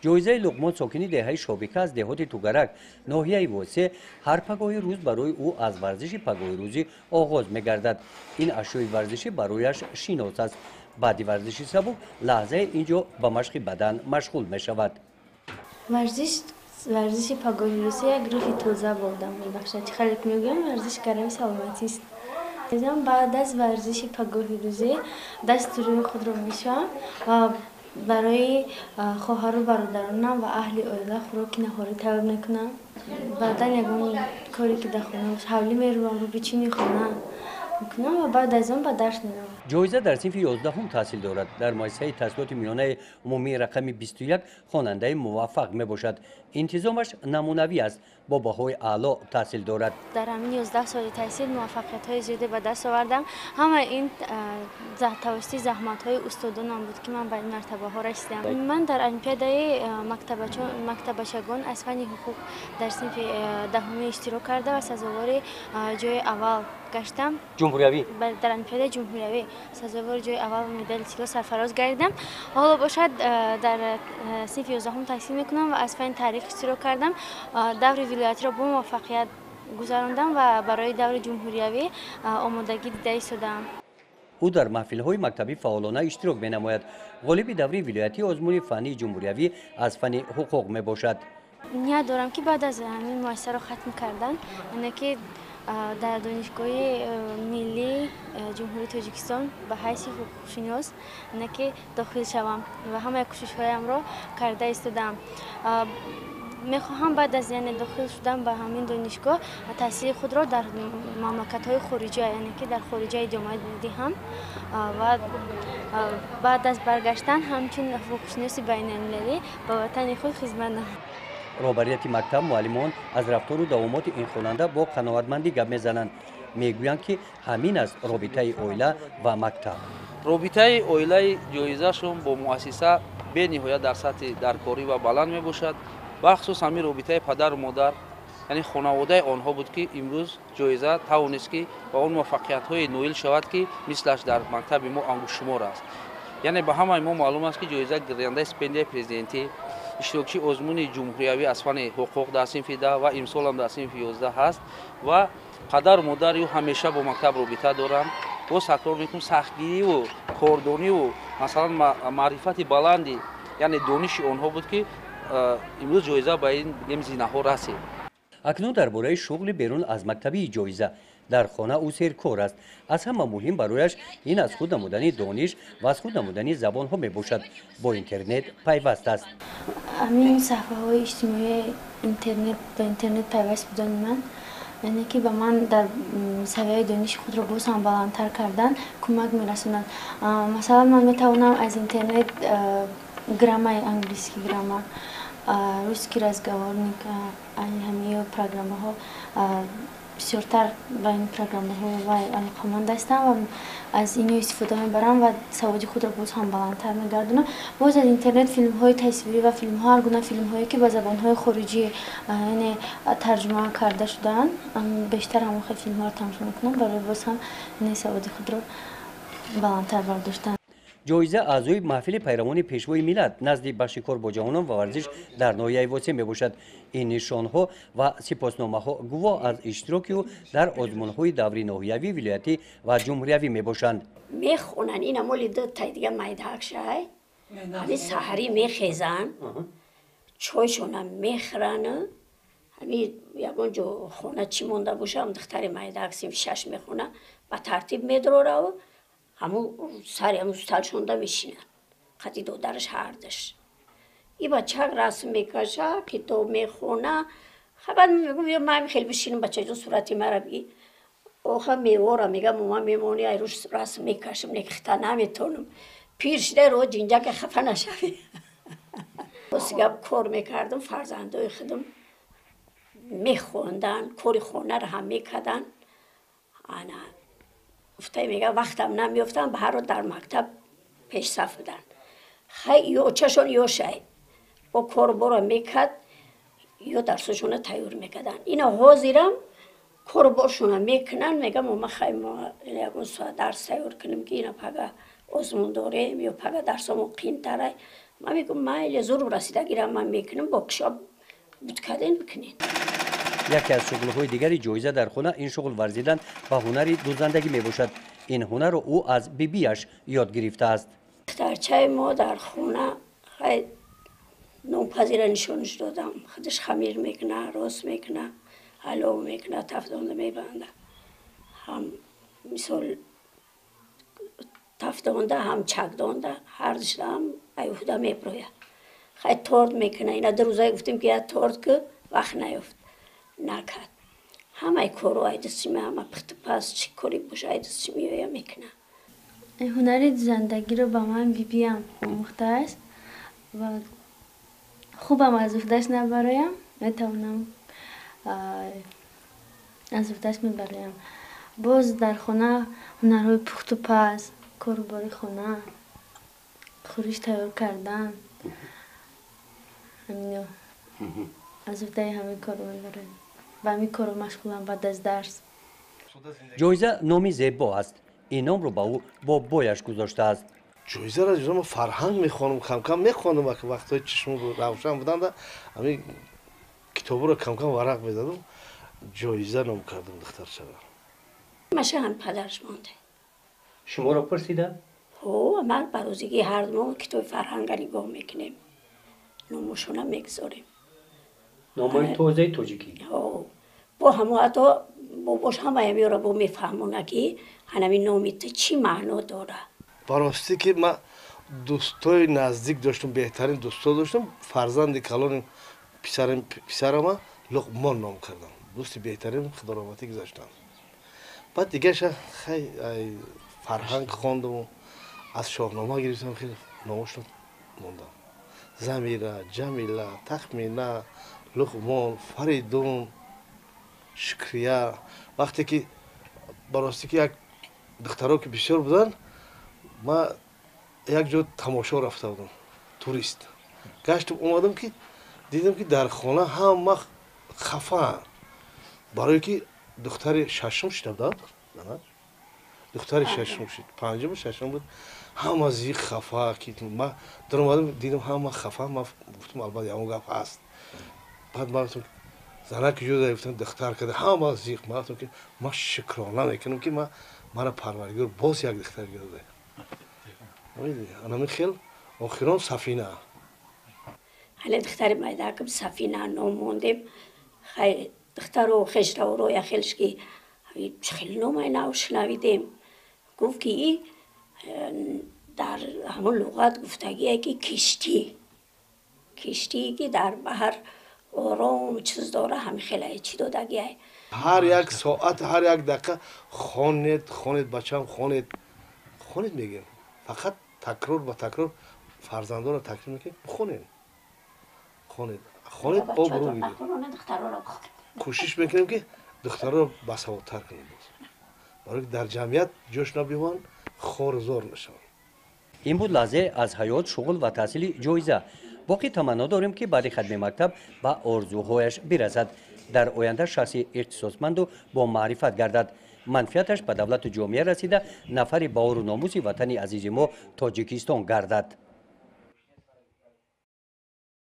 جایزه لقمان ساکنی دهه شابکه از دهات توگرک ناحیه واسه هر پگاه روز برای او از ورزش پگاه روزی آغاز می‌گردد. این اشیاء ورزشی برایش شیناس است. بعد ورزش سبک لحظه اینجا به مشق بدن مشغول می‌شود. ورزش پگاه روزی یک روح تازه به آدم می‌بخشد. خیلی میگن ورزش برای سلامتی است. بعد از ورزش پگاه روزی دستور خود را می‌شوم و برای خواهر و برادرانم و اهل عائله خوراک نهاری تیار میکنم. بعدا یگان کاری که در خانه حولی میروم رو بچینی خانه میکنم و بعد از اون به درس میروم. جایزه در صنف 11 تحصیل دارد. در مؤسسه تحصیلات میانه عمومی رقم 21 خواننده موفق میباشد. انتظامش نمونوی است. با بهای اعلی تحصیل دارد. در همین 11 سال تحصیل موفقیت‌های زیادی به دست آوردم. همه این توسط زحمت‌های استادانم بود که من به این مرتبه ها رسیدم. من در المپیادای مکتبچگان از فن حقوق در صنف دهم اشتراک کرده و سزاوار جای اول گشتم. جمهوریوی در المپیادای جمهوریوی سزاوار جای اول و مدال طلا سرفراز گردیدم. حالا باشد در صنف 11 تحصیل میکنم و از فن تاریخ اشتراک کردم. دور ولایتی را با موفقیت گذراندم و برای دور جمهوریوی آمادگی دیده ایستادم. او در محفل‌های مکتبی فعالانه اشتراک می‌نماید. غالب دوره ولایتی آزمون فنی جمهوریوی از فن حقوق میباشد. نیت دارم که بعد از همین مؤسسه را ختم کردن یعنی که در دانشگاه ملی جمهوری تاجیکستان به حیث حقوق‌شناس یعنی که داخل شوم و همه کوشش‌هایم را کرده ایستادم. میخواهم بعد از یعنی داخل شدن به همین دانشگاه تحصیل خود را در مملکت‌های خارجی یعنی که در خارج ادامه دهم و بعد از برگشتن همچنین حقوق‌شناسی بین‌المللی به وطن خود خدمت نمایم. رهبریت مکتب معلمان از رفتار و دوامات این خواننده با قناعتمندی گپ میزنند. میگویند که همین است رابطه عائله و مکتب. رابطه عائله جایزه‌شون با مؤسسه به نهایت در سطح درکاری و بلند میباشد. بخصوص همین رابطه پدر و مادر یعنی خانواده آنها بود که امروز جایزه توانست که با اون موفقیت‌های نویل شود که مثلش در مکتب ما انگشت‌شمار است. یعنی به همه ما معلوم است که جایزه گرانده استیپندیای پرزیدنتی اشتراکی آزمون جمهوریوی از فن حقوق در صنف 10 و امسال هم در صنف 11 هست و پدر و مادر همیشه با مکتب رابطه دارند. با تکرار میکنم سختگیری و کاردانی و مثلا معرفت بلندی یعنی دانش آنها بود که امروز جایزه به این بگیم زینه‌ها رسید. اکنون درباره شغل بیرون از مکتبی جایزه در خانه او سرکار است. از همه مهم برایش این از خود نمودن دانش و از خود نمودن زبان ها میباشد. با اینترنت پیوست است. همین صفحه های اجتماعی اینترنت پیوست بودن من یعنی که به من در سویه دانش خود را باز هم بلندتر کردن کمک میرسونند. مثلا من میتوانم از اینترنت گرامر انگلیسی گرامر روسکی разговорник همه پروگرام ها بسیارتر با این پروگرام ها و علاقه‌مند هستم و از این استفاده میبرم و سواد خود را باز هم بلندتر میگردونم. باز از اینترنت فیلم های تصویری و فیلم ها هر گونه فیلم هایی که به زبان های خارجی یعنی ترجمه کرده شدن بیشتر همون فیلم ها رو تماشا میکنم برای باز هم این سواد خود را بلندتر برداشتن. جایزه اعضای محفل پیروان پیشوای ملت نزد بخش کار با جوانان و ورزش در ناحیه واسه میباشد. این نشانها و سپاسنامه ها گواه از اشتراکی و در آزمون های دوره ناحیوی ولایتی و جمهوریوی میباشند. میخونن این مال دو تا دیگه میدهک شای همین سحری میخیزن چایشون میخرن همین یکون جو خونه چی مونده باشه هم دختر میدهک سیم 6 میخونه با ترتیب میدروره و همون سری همون ستال شونده میشینن خطی دو درش هردش ای بچه رسم میکشه کتاب میخونه خبر میگم من خیلی بشینم بچه جو صورتی مرا بی اوخه میواره میگم ماما میمونی ای روش رسم میکشم نکخته نمیتونم پیر شده رو جینجا که خفه نشوی بس گب کار میکردم فرزندای خودم میخوندن کاری خونه رو هم میکردن انا افته میگه وقتم نمیفتم به هر رو در مکتب پیش صف بودن خیلی یو چشون یو شای با کار برو میکد یو درسشون تیار میکدن اینا حاضرم کار برشون میکنن میگم ما خیلی ما یکون ساعت درس تیار کنیم که اینا پگه آزمون داریم یا پگه درسمون قین تره من میگم مایل زور رسیدگی من میکنم با کشاب بودکدن بکنین. یکی از شغل‌های دیگری جایزه در خانه این شغل ورزیدن به هنری دوزندگی میباشد. این هنر رو او از بیبیش یاد گرفته است. دخترچه ما در خونه خیلی نونپذیر نشونش دادم. خودش خمیر میکنه، رس میکنه، حلو میکنه، تفت میبنده. هم مثل تفت هم چک دانده، هر دشته هم ایوهده میبرویه. خیلی تورد میکنه. اینا در روزای گفتیم که یه تورد که وقت نیفت. نکرد. همه کارو ای دستی می همه پخت پس چی کاری باشه ای دستی می میکنه. هنر زندگی رو با من بیبیم آموخته است و خوبم از افتش نبرایم. نتوانم از افتش میبرایم. باز در خانه هنرهای پخت و پس، کار باری خانه، خورش تیار کردن، همینو از افتای همین کار میبرایم. و همین کار مشغولم بعد از درس. جایزه نامی زیبا است. این نام رو با او با بایش گذاشته است. جایزه را جزم فرهنگ میخوانم، کم کم میخوانم که وقتای چشم روشن بودند همین کتاب رو کم کم ورق میدادم جایزه نام کردم دخترچه را. مشه هم پدرش مانده. شما رو پرسیده؟ هو من بروزگی هر دو کتاب فرهنگ نگاه میکنیم. نامشون میگذاریم. نامای توزیع توجیکی. هو با همه حتی باش همه میاره با میفهمونه که همین نامیت چی معنا داره. براستی که من دوستای نزدیک داشتم، بهترین دوستا داشتم، فرزند کلان پسرم لقمان نام کردم. دوستی بهترین خداراتی گذاشتم. بعد دیگه خیلی فرهنگ خواندم و از شاهنامه گرفتم، خیلی نامش رو موندم. زمیره، جمیله، تخمینه، لقمان، فریدون، شکریه. وقتی که براستی که یک دخترها که بسیار بودن، ما یک جا تماشا رفته بودم، توریست. گشتم اومدم که دیدم که در خانه همه خفه، برای که دختر ششم شده بود، دختر ششم شد، پنجم ششم بود، همه از این خفه که ما در اومدم دیدم همه خفه. ما گفتم البته همون گپ هست. بعد ما گفتم زنه که جدا گفتن دختر کرده همه از این ما گفتم که ما شکرانه میکنم که مرا پروردگار باز یک دختر گرفته. انا خیلی آخران سفینه. حالا دختر مایده که سفینه ناموندیم. خیلی دختر رو خشت رو روی خیلش که خیلی نامه نو شنویدیم. گفت که این در همون لغت گفتگیه که کشتی که در بحر آرام چیز داره همین خیلی چی دادگیه. هر یک ساعت هر یک دقیقه خواند بچم خواند میگیم. فقط تکرار با تکرار فرزندان رو تکرار میکنیم خواند آب رو میدیم. کوشش میکنیم که دختر رو بسوادتر کنیم برای در جمعیت جوش نبیوان خور زور نشون. این بود لحظه از حیات، شغل و تحصیل جایزه. باقی تمنا داریم که بعد ختم مکتب به آرزوهایش برسد. در آینده شخصی اختصاصمند و با معرفت گردد. منفعتش به دولت و جامعه رسیده، نفر با و ناموس وطن عزیز ما تاجیکستان گردد.